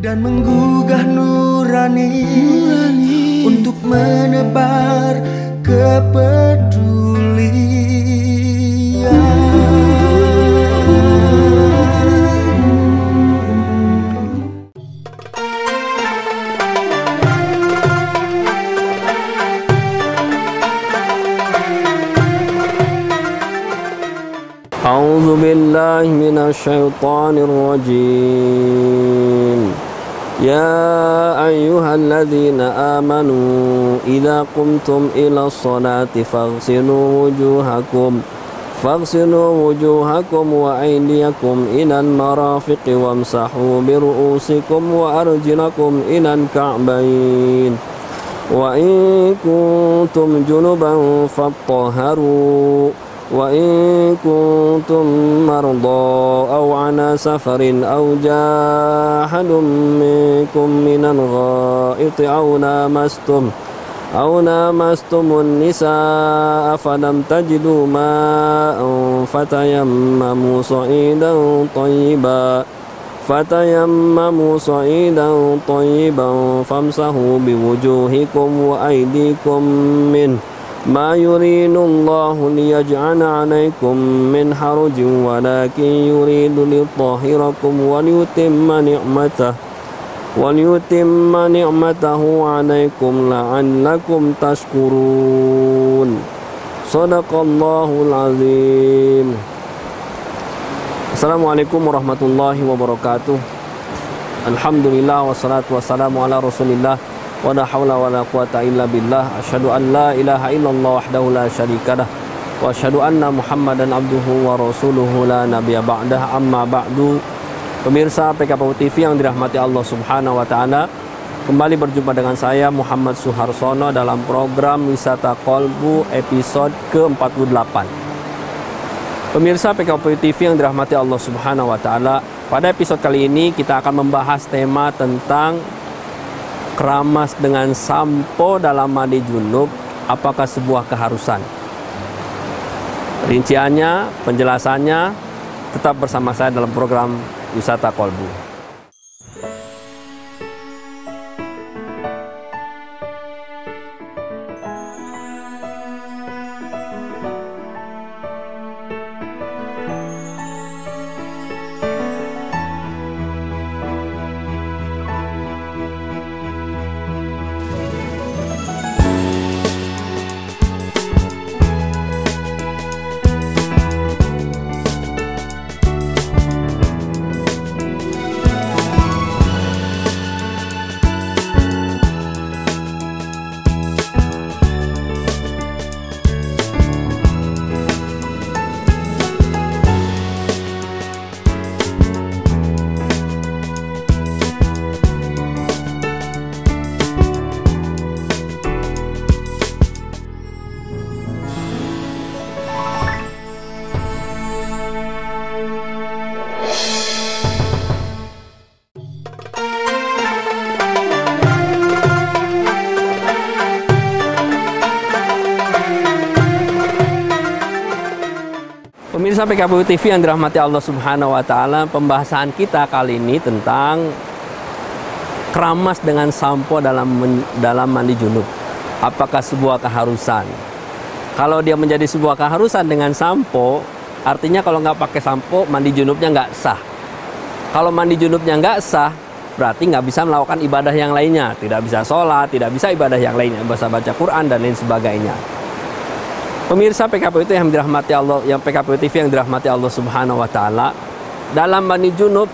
dan menggugah nurani untuk menebar kepedulian. A'udzu billahi minasyaitonir rajim. Ya ayyuhalladzina amanu idza qumtum ila sholati faghsilu wujuhakum wa aydiyakum ilal marafiqi wamsahu bi ru'usikum wa arjulakum ilal ka'bayn wa in kuntum junuban fattahharu wa in kuntum marda aw ala safarin aw jahadum minkum minal ghaiti aw lamastumun nisaa falam tajidu ma'an fatayammamu sa'idan tayyiban famsahu biwujuhikum wa aydikum min ma yuridullahu liyaj'ala 'alaikum min harajin walakin yuridu liyutahhirakum wa liyutimma ni'matahu 'alaikum la'allakum tashkurun. Shadaqallahul azim. Assalamualaikum warahmatullahi wabarakatuh. Alhamdulillah wassalatu wassalamu ala Rasulillah. Wa la haula wa la quwata illa billah. Asyhadu an la ilaha illallah wahdahu la syarikalah wa asyhadu anna Muhammadan abduhu wa rasuluhu la nabiyya ba'dah. Amma ba'du. Pemirsa PKPU TV yang dirahmati Allah Subhanahu wa taala, kembali berjumpa dengan saya Muhammad Suharsono dalam program Wisata Kolbu episode ke-48. Pemirsa PKPU TV yang dirahmati Allah Subhanahu wa taala, pada episode kali ini kita akan membahas tema tentang keramas dengan sampo dalam mandi junub, apakah sebuah keharusan? Rinciannya, penjelasannya, tetap bersama saya dalam program Wisata Kolbu. Pemirsa PKPU TV yang dirahmati Allah Subhanahu wa taala, pembahasan kita kali ini tentang keramas dengan sampo dalam mandi junub. Apakah sebuah keharusan? Kalau dia menjadi sebuah keharusan dengan sampo, artinya kalau nggak pakai sampo, mandi junubnya nggak sah. Kalau mandi junubnya nggak sah, berarti nggak bisa melakukan ibadah yang lainnya. Tidak bisa sholat, tidak bisa ibadah yang lainnya, bisa baca Quran dan lain sebagainya. Pemirsa PKPU yang dirahmati Allah, yang PKPU TV yang dirahmati Allah Subhanahu wa taala, dalam mandi junub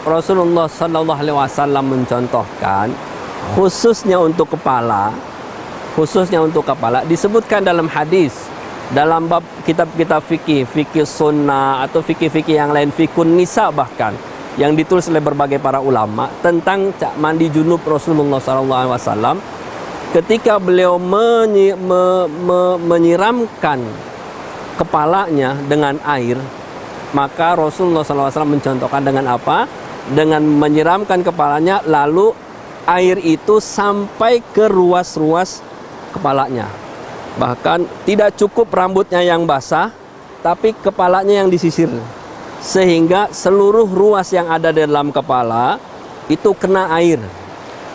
Rasulullah sallallahu alaihi wasallam mencontohkan khususnya untuk kepala disebutkan dalam hadis, dalam bab kitab-kitab fikih sunnah atau fikih yang lain, fikun nisa bahkan, yang ditulis oleh berbagai para ulama tentang mandi junub Rasulullah sallallahu alaihi wasallam. Ketika beliau menyiramkan kepalanya dengan air, maka Rasulullah SAW mencontohkan dengan apa? Dengan menyiramkan kepalanya, lalu air itu sampai ke ruas-ruas kepalanya. Bahkan tidak cukup rambutnya yang basah, tapi kepalanya yang disisir. Sehingga seluruh ruas yang ada di dalam kepala itu kena air.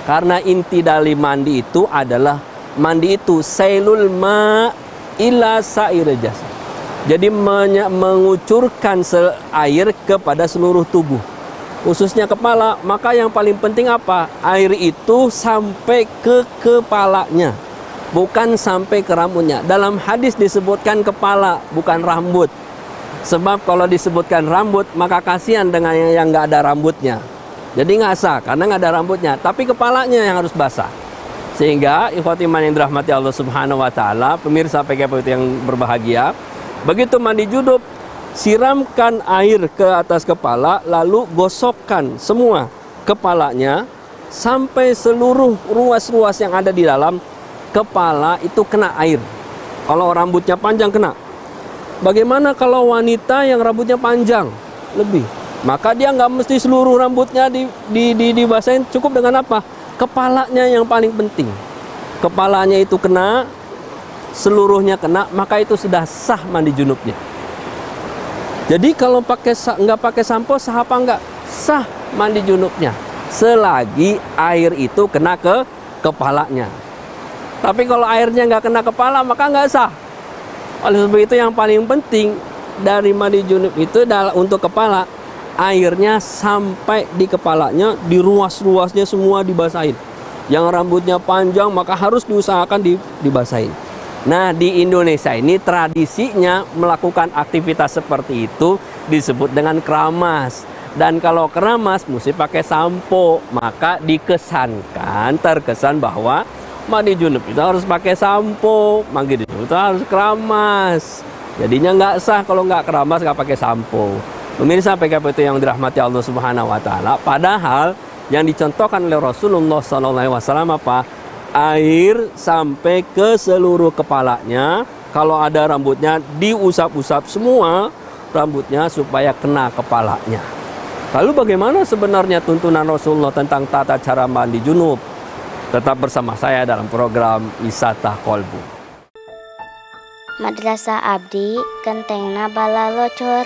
Karena inti dari mandi itu adalah mandi itu sailul ma ila sa'ir jasad. Jadi mengucurkan air kepada seluruh tubuh, khususnya kepala. Maka yang paling penting apa? Air itu sampai ke kepalanya, bukan sampai ke rambutnya. Dalam hadis disebutkan kepala, bukan rambut. Sebab kalau disebutkan rambut, maka kasihan dengan yang nggak ada rambutnya. Jadi nggak sah, karena nggak ada rambutnya. Tapi kepalanya yang harus basah. Sehingga ikhwati iman yang dirahmati Allah Subhanahu Wa Taala, pemirsa PKP yang berbahagia, begitu mandi junub, siramkan air ke atas kepala, lalu gosokkan semua kepalanya sampai seluruh ruas-ruas yang ada di dalam kepala itu kena air. Kalau rambutnya panjang kena. Bagaimana kalau wanita yang rambutnya panjang lebih? Maka dia nggak mesti seluruh rambutnya dibasahin, cukup dengan apa? Kepalanya yang paling penting. Kepalanya itu kena, seluruhnya kena, maka itu sudah sah mandi junubnya. Jadi kalau nggak pakai sampo, sah apa nggak? Sah mandi junubnya, selagi air itu kena ke kepalanya. Tapi kalau airnya nggak kena kepala, maka nggak sah. Oleh sebab itu yang paling penting dari mandi junub itu adalah untuk kepala, airnya sampai di kepalanya, di ruas-ruasnya semua dibasahin. Yang rambutnya panjang maka harus diusahakan dibasahin. Nah, di Indonesia ini tradisinya melakukan aktivitas seperti itu disebut dengan keramas. Dan kalau keramas mesti pakai sampo, maka terkesan bahwa mandi junub itu harus pakai sampo, mandi junub itu harus keramas. Jadinya nggak sah kalau nggak keramas, nggak pakai sampo. Pemirsa PKP itu yang dirahmati Allah Subhanahu Wa Taala, padahal yang dicontohkan oleh Rasulullah SAW apa? Air sampai ke seluruh kepalanya. Kalau ada rambutnya diusap-usap semua rambutnya supaya kena kepalanya. Lalu bagaimana sebenarnya tuntunan Rasulullah tentang tata cara mandi junub? Tetap bersama saya dalam program Wisata Kolbu. Madrasah abdi gentengna balalocor,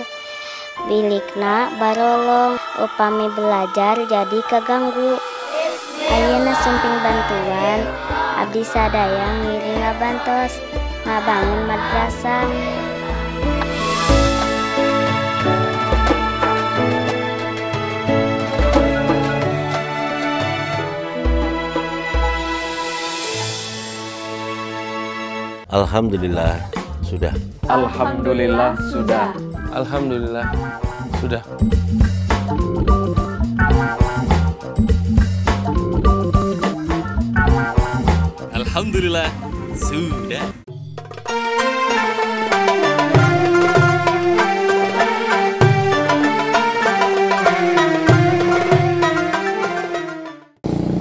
bilikna barolong, upami belajar jadi keganggu. Ayeuna sumping bantuan, abdi sadaya ngiring ngabantos, ngabangun madrasah. Alhamdulillah sudah. Alhamdulillah sudah. Alhamdulillah sudah. Alhamdulillah sudah.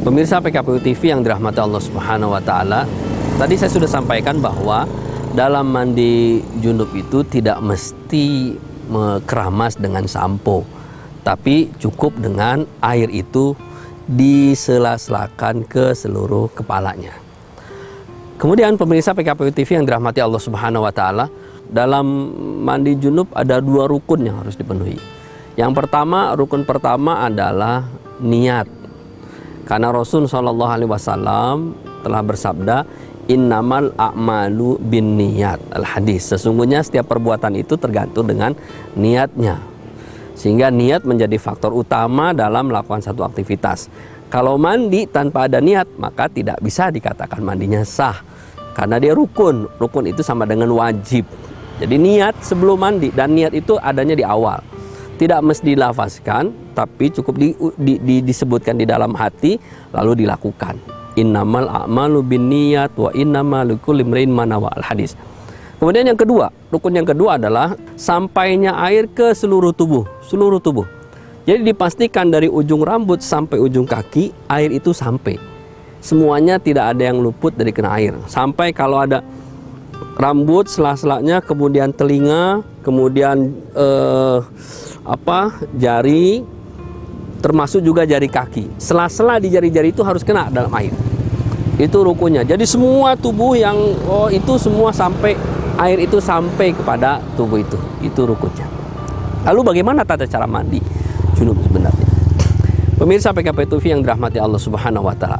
Pemirsa PKPU TV yang dirahmati Allah Subhanahu Wa Taala, tadi saya sudah sampaikan bahwa dalam mandi junub itu tidak mesti keramas dengan sampo, tapi cukup dengan air itu disela-selakan ke seluruh kepalanya. Kemudian pemirsa PKPU TV yang dirahmati Allah Subhanahu Wa Taala, dalam mandi junub ada 2 rukun yang harus dipenuhi. Yang pertama, rukun pertama adalah niat. Karena Rasul SAW telah bersabda, innamal a'malu bin niyat, al-hadis. Sesungguhnya setiap perbuatan itu tergantung dengan niatnya. Sehingga niat menjadi faktor utama dalam melakukan satu aktivitas. Kalau mandi tanpa ada niat, maka tidak bisa dikatakan mandinya sah. Karena dia rukun. Rukun itu sama dengan wajib. Jadi niat sebelum mandi, dan niat itu adanya di awal. Tidak mesti dilafazkan, tapi cukup disebutkan di dalam hati, lalu dilakukan. Innamal a'malu binniyat wa innamal likulli imrin ma nawa, al-hadis. Kemudian yang kedua, rukun yang kedua adalah sampainya air ke seluruh tubuh, seluruh tubuh. Jadi dipastikan dari ujung rambut sampai ujung kaki air itu sampai. Semuanya tidak ada yang luput dari kena air. Sampai kalau ada rambut sela-selanya, kemudian telinga, kemudian jari, termasuk juga jari kaki. Sela-sela di jari-jari itu harus kena dalam air. Itu rukunnya. Jadi semua tubuh yang itu semua sampai air itu sampai kepada tubuh itu. Itu rukunnya. Lalu bagaimana tata cara mandi junub sebenarnya? Pemirsa PKP TV yang dirahmati Allah Subhanahu wa taala.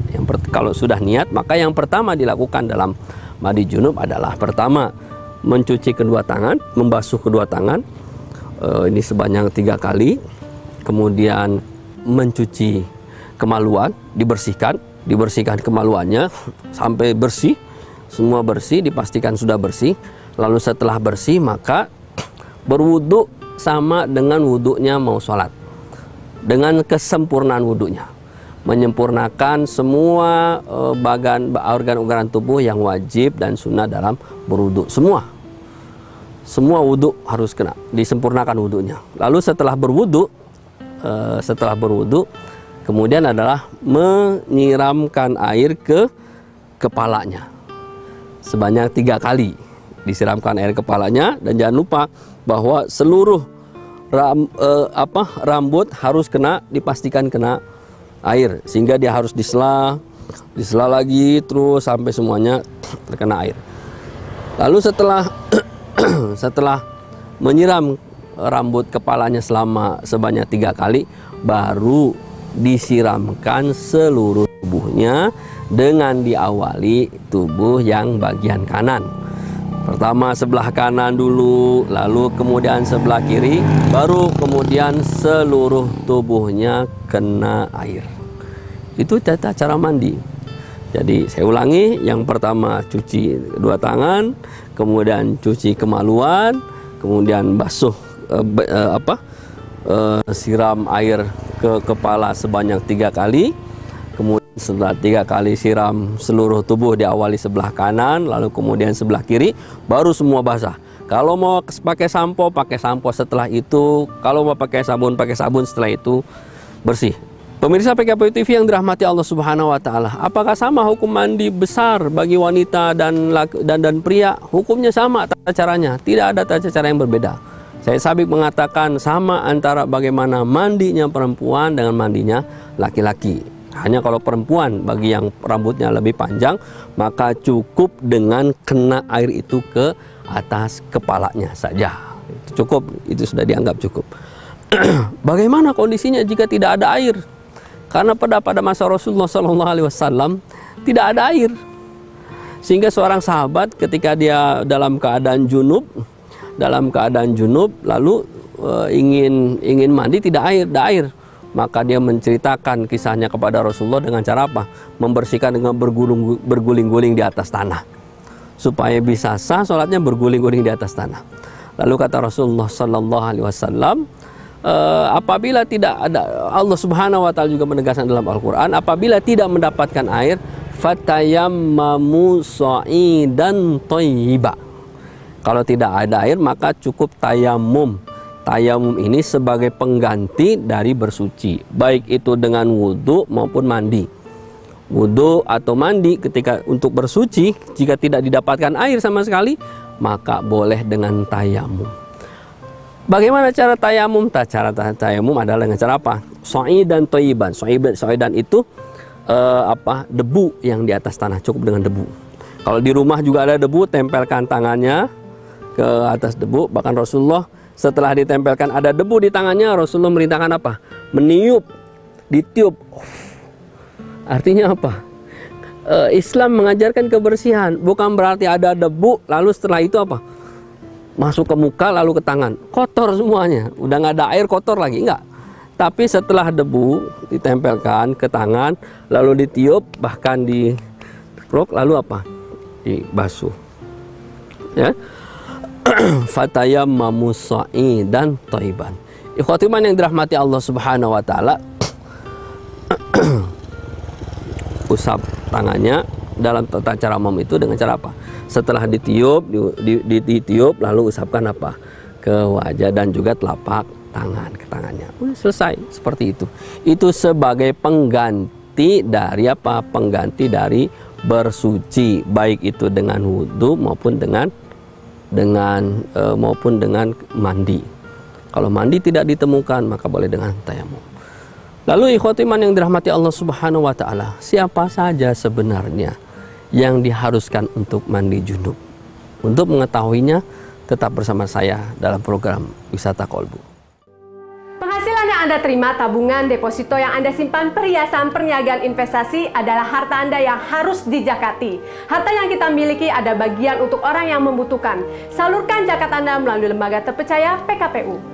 Kalau sudah niat, maka yang pertama dilakukan dalam mandi junub adalah pertama mencuci kedua tangan, membasuh kedua tangan. Ini sebanyak 3 kali. Kemudian mencuci kemaluan, dibersihkan kemaluannya sampai bersih, semua bersih, dipastikan sudah bersih. Lalu setelah bersih maka berwudu sama dengan wudunya mau sholat, dengan kesempurnaan wudunya, menyempurnakan semua organ-organ tubuh yang wajib dan sunnah dalam berwudu. Semua wudu harus kena, disempurnakan wudunya. Lalu setelah berwudu, kemudian adalah menyiramkan air ke kepalanya sebanyak 3 kali. Disiramkan air kepalanya, dan jangan lupa bahwa seluruh rambut harus dipastikan kena air, sehingga dia harus disela lagi terus sampai semuanya terkena air. Lalu setelah menyiram rambut kepalanya sebanyak 3 kali, baru disiramkan seluruh tubuhnya dengan diawali tubuh yang bagian kanan. Pertama sebelah kanan dulu, lalu kemudian sebelah kiri, baru kemudian seluruh tubuhnya kena air. Itu tata cara mandi. Jadi saya ulangi, yang pertama cuci kedua tangan, kemudian cuci kemaluan, kemudian basuh siram air ke kepala sebanyak 3 kali. Kemudian setelah 3 kali siram seluruh tubuh, diawali sebelah kanan, lalu kemudian sebelah kiri, baru semua basah. Kalau mau pakai sampo, setelah itu. Kalau mau pakai sabun setelah itu bersih. Pemirsa PKP TV yang dirahmati Allah Subhanahu wa taala, apakah sama hukum mandi besar bagi wanita dan pria? Hukumnya sama tata caranya, tidak ada tata cara yang berbeda. Saya sabik mengatakan sama antara bagaimana mandinya perempuan dengan mandinya laki-laki. Hanya kalau perempuan, bagi yang rambutnya lebih panjang, maka cukup dengan kena air itu ke atas kepalanya saja. Itu cukup, itu sudah dianggap cukup. Bagaimana kondisinya jika tidak ada air? Karena pada masa Rasulullah SAW tidak ada air, sehingga seorang sahabat ketika dia dalam keadaan junub lalu ingin mandi, tidak ada air, maka dia menceritakan kisahnya kepada Rasulullah dengan cara apa? Membersihkan dengan berguling-guling di atas tanah, supaya bisa sah sholatnya berguling-guling di atas tanah. Lalu kata Rasulullah SAW, apabila tidak ada, Allah Subhanahu wa taala juga menegaskan dalam Al-Qur'an, apabila tidak mendapatkan air, fatayammamu sha'idan thayyiba. Kalau tidak ada air, maka cukup tayamum. Tayamum ini sebagai pengganti dari bersuci, baik itu dengan wudu maupun mandi. Wudu atau mandi ketika untuk bersuci, jika tidak didapatkan air sama sekali, maka boleh dengan tayamum. Bagaimana cara tayamum? Cara tayamum adalah dengan cara apa? Sha'idan thayyiban. Sha'idan itu debu yang di atas tanah, cukup dengan debu. Kalau di rumah juga ada debu, tempelkan tangannya ke atas debu. Bahkan Rasulullah setelah ditempelkan ada debu di tangannya, Rasulullah merintahkan apa? Meniup, ditiup. Artinya apa? Islam mengajarkan kebersihan, bukan berarti ada debu lalu setelah itu apa? Masuk ke muka lalu ke tangan, kotor semuanya, udah nggak ada air, kotor lagi, enggak. Tapi setelah debu ditempelkan ke tangan, lalu ditiup, bahkan dikrok, lalu apa? Dibasuh. Ya. Fatayammamu sha'idan thayyiban. Ikhwati iman yang dirahmati Allah Subhanahu wa taala, usap tangannya dalam tata cara umum itu dengan cara apa? Setelah ditiup, ditiup lalu usapkan apa? Ke wajah dan juga telapak tangan, ke tangannya. Selesai, seperti itu. Itu sebagai pengganti dari apa? Pengganti dari bersuci, baik itu dengan wudu maupun dengan mandi. Kalau mandi tidak ditemukan, maka boleh dengan tayamum. Lalu ikhwati iman yang dirahmati Allah Subhanahu wa taala, siapa saja sebenarnya yang diharuskan untuk mandi junub? Untuk mengetahuinya, tetap bersama saya dalam program Wisata Kolbu. Penghasilan yang Anda terima tabungan, deposito yang Anda simpan, perhiasan, perniagaan, investasi adalah harta Anda yang harus dijakati. Harta yang kita miliki ada bagian untuk orang yang membutuhkan. Salurkan zakat Anda melalui lembaga terpercaya PKPU.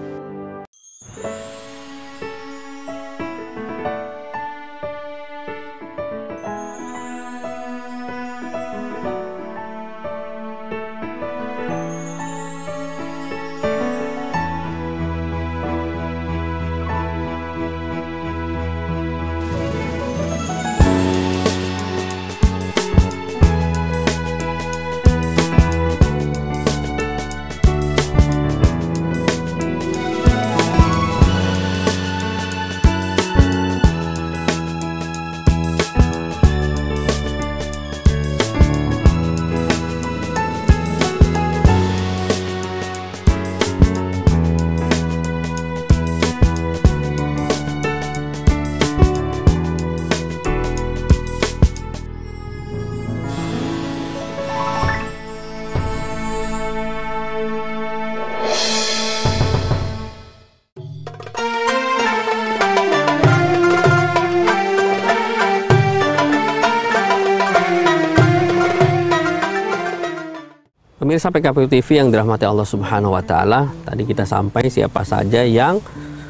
Pemirsa PKPU TV yang dirahmati Allah Subhanahu wa Ta'ala, tadi kita sampai siapa saja yang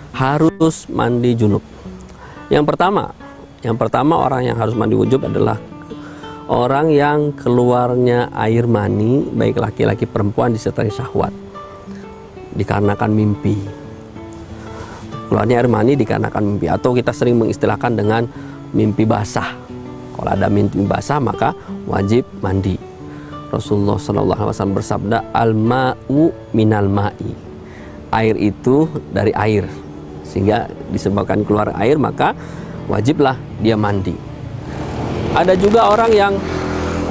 harus mandi junub. Yang pertama orang yang harus mandi wujub adalah orang yang keluarnya air mani, baik laki-laki perempuan, disertai syahwat dikarenakan mimpi. Keluarnya air mani dikarenakan mimpi, atau kita sering mengistilahkan dengan mimpi basah. Kalau ada mimpi basah maka wajib mandi. Rasulullah SAW bersabda, al-ma'u minal ma'i. Air itu dari air, sehingga disebabkan keluar air maka wajiblah dia mandi. Ada juga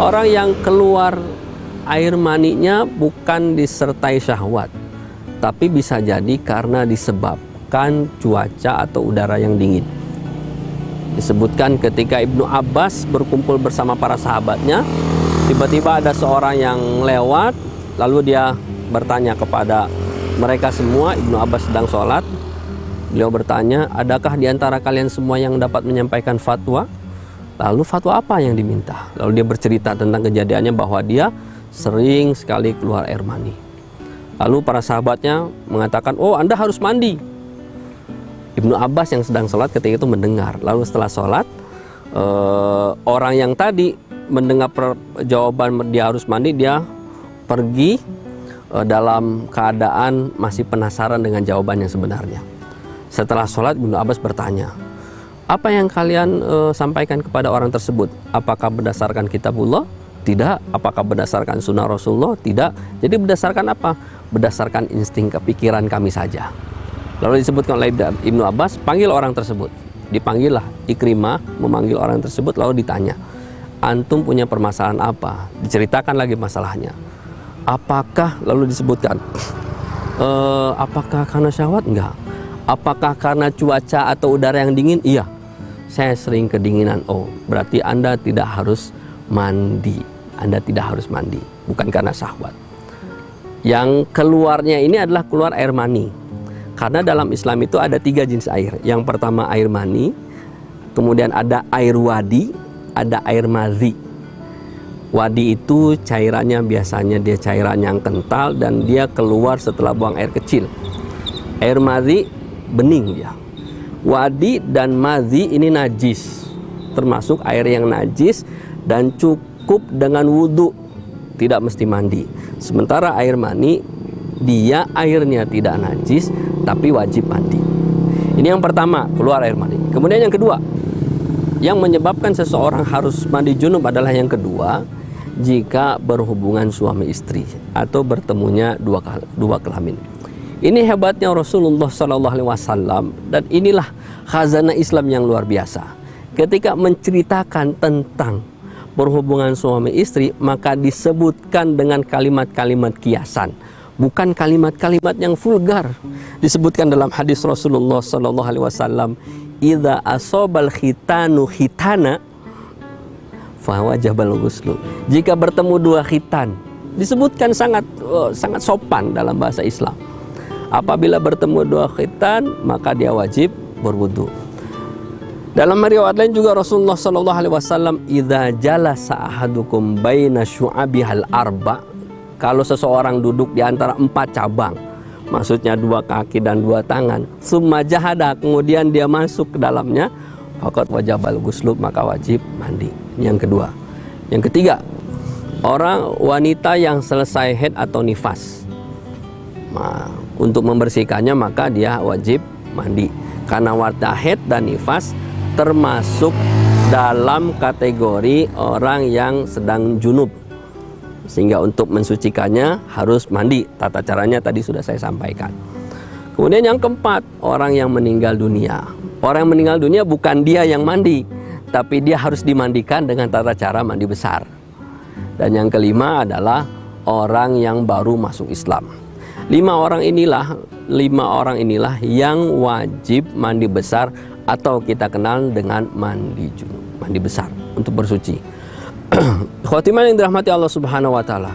orang yang keluar air maninya bukan disertai syahwat, tapi bisa jadi karena disebabkan cuaca atau udara yang dingin. Disebutkan ketika Ibnu Abbas berkumpul bersama para sahabatnya, tiba-tiba ada seorang yang lewat, lalu dia bertanya kepada mereka semua. Ibnu Abbas sedang sholat. Beliau bertanya, adakah di antara kalian semua yang dapat menyampaikan fatwa? Lalu fatwa apa yang diminta? Lalu dia bercerita tentang kejadiannya bahwa dia sering sekali keluar air mani. Lalu para sahabatnya mengatakan, oh Anda harus mandi. Ibnu Abbas yang sedang sholat ketika itu mendengar. Lalu setelah sholat, orang yang tadi mendengar jawaban dia harus mandi, dia pergi dalam keadaan masih penasaran dengan jawaban yang sebenarnya. Setelah sholat, Ibnu Abbas bertanya, apa yang kalian sampaikan kepada orang tersebut? Apakah berdasarkan kitabullah? Tidak. Apakah berdasarkan sunnah Rasulullah? Tidak. Jadi berdasarkan apa? Berdasarkan insting kepikiran kami saja. Lalu disebutkan oleh Ibnu Abbas, panggil orang tersebut. Dipanggillah Ikrimah, memanggil orang tersebut, lalu ditanya, antum punya permasalahan apa? Diceritakan lagi masalahnya. Apakah, lalu disebutkan, apakah karena syahwat? Enggak. Apakah karena cuaca atau udara yang dingin? Iya, saya sering kedinginan. Oh, berarti Anda tidak harus mandi. Anda tidak harus mandi, bukan karena syahwat. Yang keluarnya ini adalah keluar air mani. Karena dalam Islam itu ada 3 jenis air. Yang pertama air mani, kemudian ada air wadi, ada air madhi. Wadi itu cairannya biasanya dia cairan yang kental dan dia keluar setelah buang air kecil. Air madhi bening dia. Wadi dan madhi ini najis, termasuk air yang najis dan cukup dengan wudhu, tidak mesti mandi. Sementara air mani dia airnya tidak najis tapi wajib mandi. Ini yang pertama, keluar air mani. Kemudian yang kedua, yang menyebabkan seseorang harus mandi junub adalah yang kedua, jika berhubungan suami istri atau bertemunya dua kelamin. Ini hebatnya Rasulullah SAW, dan inilah khazanah Islam yang luar biasa. Ketika menceritakan tentang berhubungan suami istri, maka disebutkan dengan kalimat-kalimat kiasan, bukan kalimat-kalimat yang vulgar. Disebutkan dalam hadis Rasulullah SAW, idza asobal khitanu khitana fawajabal ghuslu. Jika bertemu 2 khitan, disebutkan sangat sopan dalam bahasa Islam. Apabila bertemu 2 khitan, maka dia wajib berwudu. Dalam riwayat lain juga Rasulullah sallallahu alaihi wasallam, idza jalasa ahadukum baina syu'abihal arba, kalau seseorang duduk di antara 4 cabang, maksudnya 2 kaki dan 2 tangan, summa jahada, kemudian dia masuk ke dalamnya, faqad wajabal ghuslu, maka wajib mandi. Yang kedua. Yang ketiga, orang wanita yang selesai haid atau nifas, nah, untuk membersihkannya maka dia wajib mandi, karena wanita haid dan nifas termasuk dalam kategori orang yang sedang junub, sehingga untuk mensucikannya harus mandi. Tata caranya tadi sudah saya sampaikan. Kemudian yang keempat, orang yang meninggal dunia. Orang yang meninggal dunia bukan dia yang mandi, tapi dia harus dimandikan dengan tata cara mandi besar. Dan yang kelima adalah orang yang baru masuk Islam. 5 orang inilah yang wajib mandi besar, atau kita kenal dengan mandi junub, mandi besar untuk bersuci. Khotimah yang dirahmati Allah Subhanahu wa taala.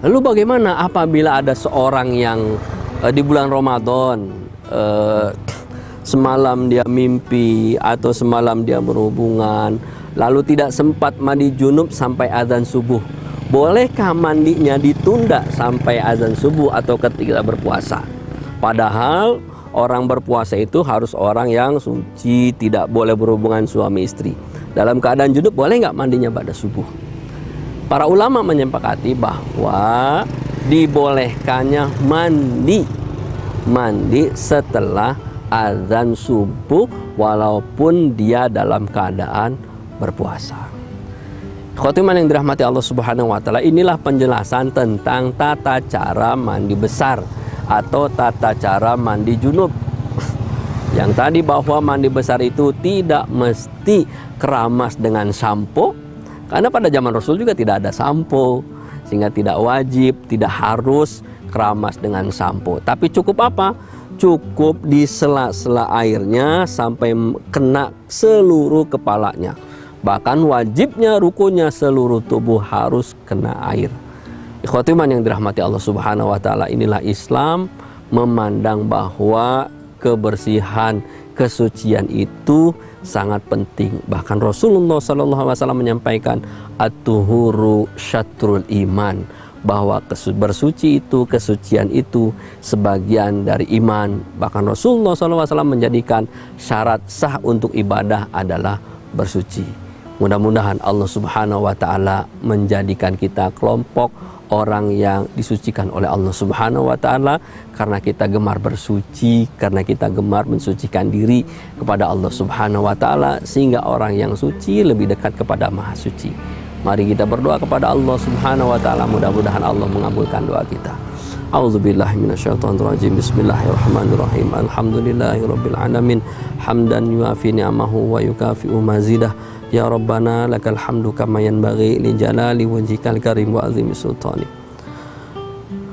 Lalu bagaimana apabila ada seorang yang di bulan Ramadan semalam dia mimpi atau semalam dia berhubungan, lalu tidak sempat mandi junub sampai azan subuh? Bolehkah mandinya ditunda sampai azan subuh atau ketika berpuasa? Padahal orang berpuasa itu harus orang yang suci, tidak boleh berhubungan suami istri. Dalam keadaan junub boleh nggak mandinya pada subuh? Para ulama menyepakati bahwa dibolehkannya mandi setelah azan subuh walaupun dia dalam keadaan berpuasa. Khotimah yang dirahmati Allah Subhanahu wa taala, inilah penjelasan tentang tata cara mandi besar atau tata cara mandi junub. Yang tadi bahwa mandi besar itu tidak mesti keramas dengan sampo, karena pada zaman Rasul juga tidak ada sampo, sehingga tidak wajib, tidak harus keramas dengan sampo. Tapi cukup apa? Cukup di sela-sela airnya sampai kena seluruh kepalanya. Bahkan wajibnya, rukunnya seluruh tubuh harus kena air. Ikhwatiman yang dirahmati Allah Subhanahu wa taala, inilah Islam memandang bahwa kebersihan, kesucian itu sangat penting. Bahkan Rasulullah sallallahu alaihi wasallam menyampaikan at-tuhuru syatrul iman, bahwa bersuci itu, kesucian itu sebagian dari iman. Bahkan Rasulullah sallallahu alaihi wasallam menjadikan syarat sah untuk ibadah adalah bersuci. Mudah-mudahan Allah Subhanahu wa taala menjadikan kita kelompok orang yang disucikan oleh Allah Subhanahu wa taala, karena kita gemar bersuci, karena kita gemar mensucikan diri kepada Allah Subhanahu wa taala, sehingga orang yang suci lebih dekat kepada Maha Suci. Mari kita berdoa kepada Allah Subhanahu wa taala, mudah-mudahan Allah mengabulkan doa kita. A'udzubillahi minasyaitonirrajim. Bismillahirrahmanirrahim. Alhamdulillahirabbil alamin. Hamdan yuafi ni'amahu wa yukafi'u mazidah. Ya Rabbana lakal hamdu kama yanbaghi li jalali wajhikal karim wa azimi sultani.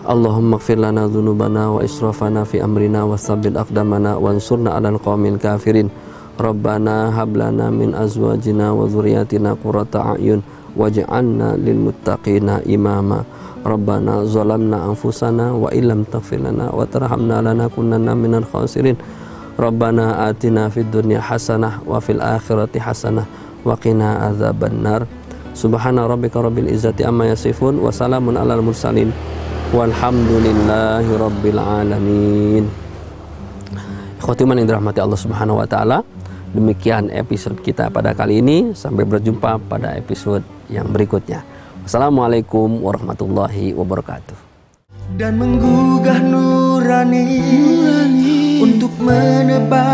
Allahumma ighfir lana dhunubana wa israfana fi amrina wa tsabbit aqdamana wansurna 'alal qaumil kafirin. Rabbana hab lana min azwajina wa dzurriyyatina qurrata a'yun waj'alna lil muttaqina imama. Rabbana zalamna anfusana wa illam taghfir lana wa tarhamna lanakunanna minal khasirin. Rabbana atina fid dunya hasanah wa fil akhirati hasanah wa qina adzabannar. Subhana rabbika rabbil izzati amma yasifun wa salamun alal mursalin walhamdulillahi rabbil alamin. Khotimah yang dirahmati Allah Subhanahu wa taala, demikian episode kita pada kali ini. Sampai berjumpa pada episode yang berikutnya. Wassalamualaikum warahmatullahi wabarakatuh. Dan menggugah nurani untuk menebar